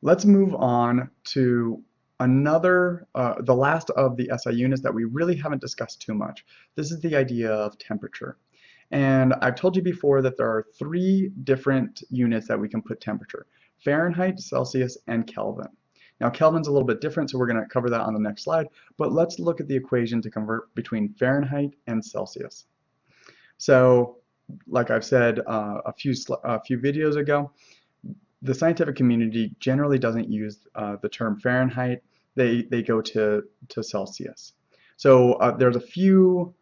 Let's move on to the last of the SI units that we really haven't discussed too much. This is the idea of temperature. And I've told you before that there are three different units that we can put temperature: Fahrenheit, Celsius, and Kelvin. Now, Kelvin's a little bit different, so we're going to cover that on the next slide, but let's look at the equation to convert between Fahrenheit and Celsius. So, like I've said a few videos ago, the scientific community generally doesn't use the term Fahrenheit. They go to Celsius. So there's a few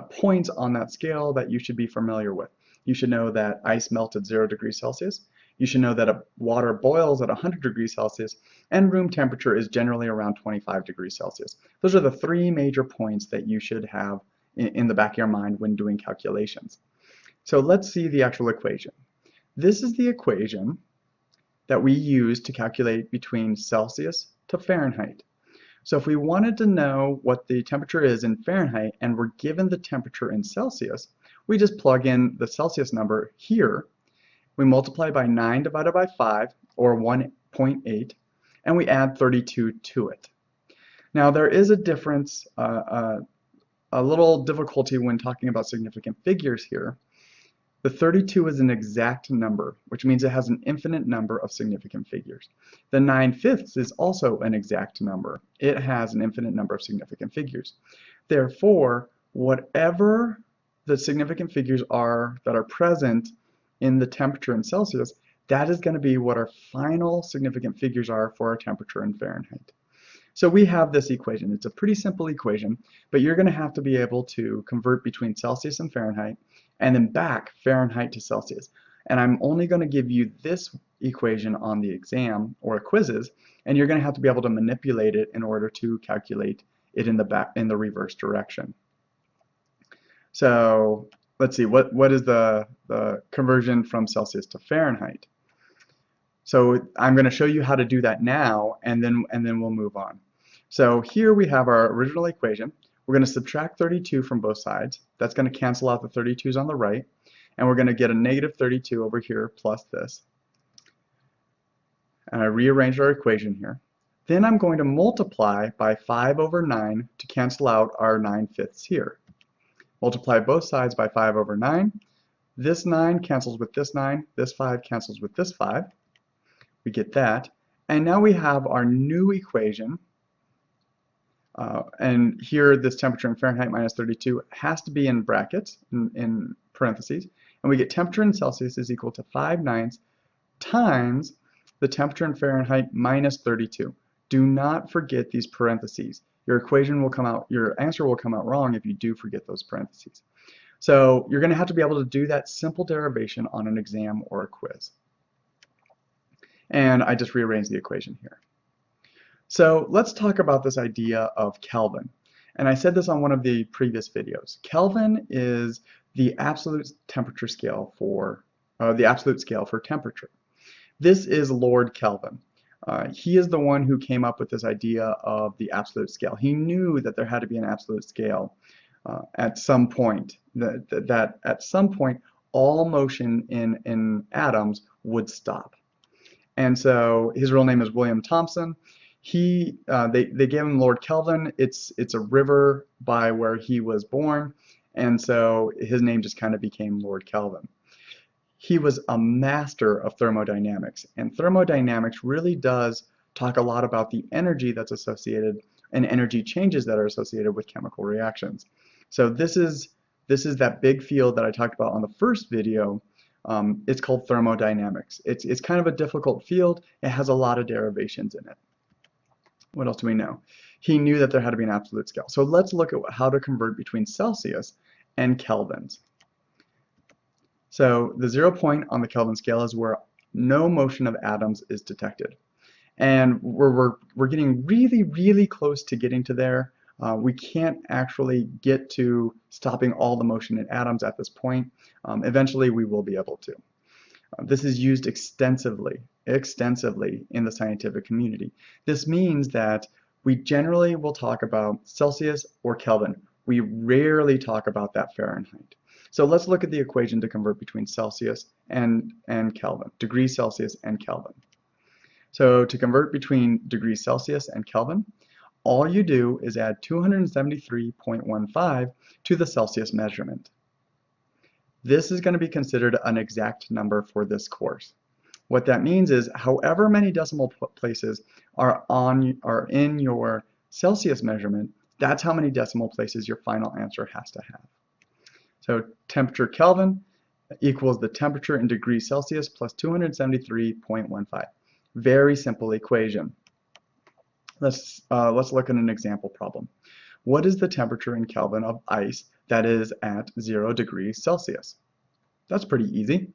points on that scale that you should be familiar with. You should know that ice melts at 0 degrees Celsius. You should know that water boils at 100 degrees Celsius, and room temperature is generally around 25 degrees Celsius. Those are the three major points that you should have in the back of your mind when doing calculations. So let's see the actual equation. This is the equation that we use to calculate between Celsius to Fahrenheit. So if we wanted to know what the temperature is in Fahrenheit and we're given the temperature in Celsius, we just plug in the Celsius number here. We multiply by 9 divided by 5, or 1.8, and we add 32 to it. Now there is a difference, a little difficulty when talking about significant figures here. The 32 is an exact number, which means it has an infinite number of significant figures. The 9/5 is also an exact number. It has an infinite number of significant figures. Therefore, whatever the significant figures are that are present in the temperature in Celsius, that is going to be what our final significant figures are for our temperature in Fahrenheit. So we have this equation. It's a pretty simple equation, but you're going to have to be able to convert between Celsius and Fahrenheit, and then back Fahrenheit to Celsius. And I'm only going to give you this equation on the exam or quizzes, and you're going to have to be able to manipulate it in order to calculate it in the reverse direction. So let's see, what is the conversion from Celsius to Fahrenheit? So I'm going to show you how to do that now, and then we'll move on. So here we have our original equation. We're going to subtract 32 from both sides. That's going to cancel out the 32's on the right, and we're going to get a negative 32 over here plus this. And I rearranged our equation here. Then I'm going to multiply by 5 over 9 to cancel out our 9/5 here. Multiply both sides by 5 over 9. This 9 cancels with this 9. This 5 cancels with this 5. We get that. And now we have our new equation. And here, this temperature in Fahrenheit minus 32 has to be in brackets, in parentheses. And we get temperature in Celsius is equal to 5/9 times the temperature in Fahrenheit minus 32. Do not forget these parentheses. Your answer will come out wrong if you do forget those parentheses. So you're going to have to be able to do that simple derivation on an exam or a quiz. And I just rearranged the equation here. So let's talk about this idea of Kelvin. And I said this on one of the previous videos. Kelvin is the absolute temperature scale for temperature. This is Lord Kelvin. He is the one who came up with this idea of the absolute scale. He knew that there had to be an absolute scale at some point, that at some point all motion in atoms would stop. And so his real name is William Thomson. They gave him Lord Kelvin. It's a river by where he was born, and so his name just kind of became Lord Kelvin. He was a master of thermodynamics, and thermodynamics really does talk a lot about the energy that's associated and energy changes that are associated with chemical reactions. So this is that big field that I talked about on the first video. It's called thermodynamics. It's kind of a difficult field. It has a lot of derivations in it. What else do we know? He knew that there had to be an absolute scale. So let's look at how to convert between Celsius and kelvins. So the 0 point on the Kelvin scale is where no motion of atoms is detected. And we're getting really, really close to getting to there. We can't actually get to stopping all the motion in atoms at this point. Eventually we will be able to. This is used extensively in the scientific community. This means that we generally will talk about Celsius or Kelvin. We rarely talk about that Fahrenheit. So let's look at the equation to convert between Celsius and Kelvin, degrees Celsius and Kelvin. So to convert between degrees Celsius and Kelvin, all you do is add 273.15 to the Celsius measurement. This is going to be considered an exact number for this course. What that means is however many decimal places are in your Celsius measurement, that's how many decimal places your final answer has to have. So temperature Kelvin equals the temperature in degrees Celsius plus 273.15. Very simple equation. Let's look at an example problem. What is the temperature in Kelvin of ice that is at 0 degrees Celsius? That's pretty easy.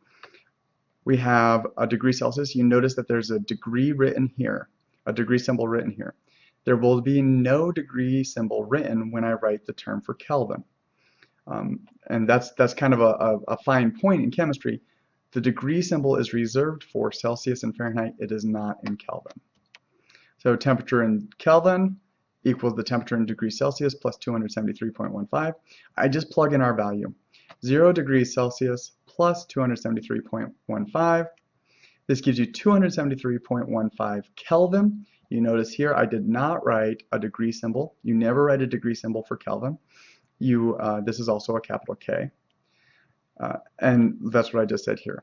We have a degree Celsius. You notice that there's a degree written here, a degree symbol written here. There will be no degree symbol written when I write the term for Kelvin. And that's kind of a fine point in chemistry. The degree symbol is reserved for Celsius and Fahrenheit. It is not in Kelvin. So temperature in Kelvin equals the temperature in degrees Celsius plus 273.15. I just plug in our value. 0 degrees Celsius plus 273.15. This gives you 273.15 Kelvin. You notice here I did not write a degree symbol. You never write a degree symbol for Kelvin. This is also a capital K. And that's what I just said here.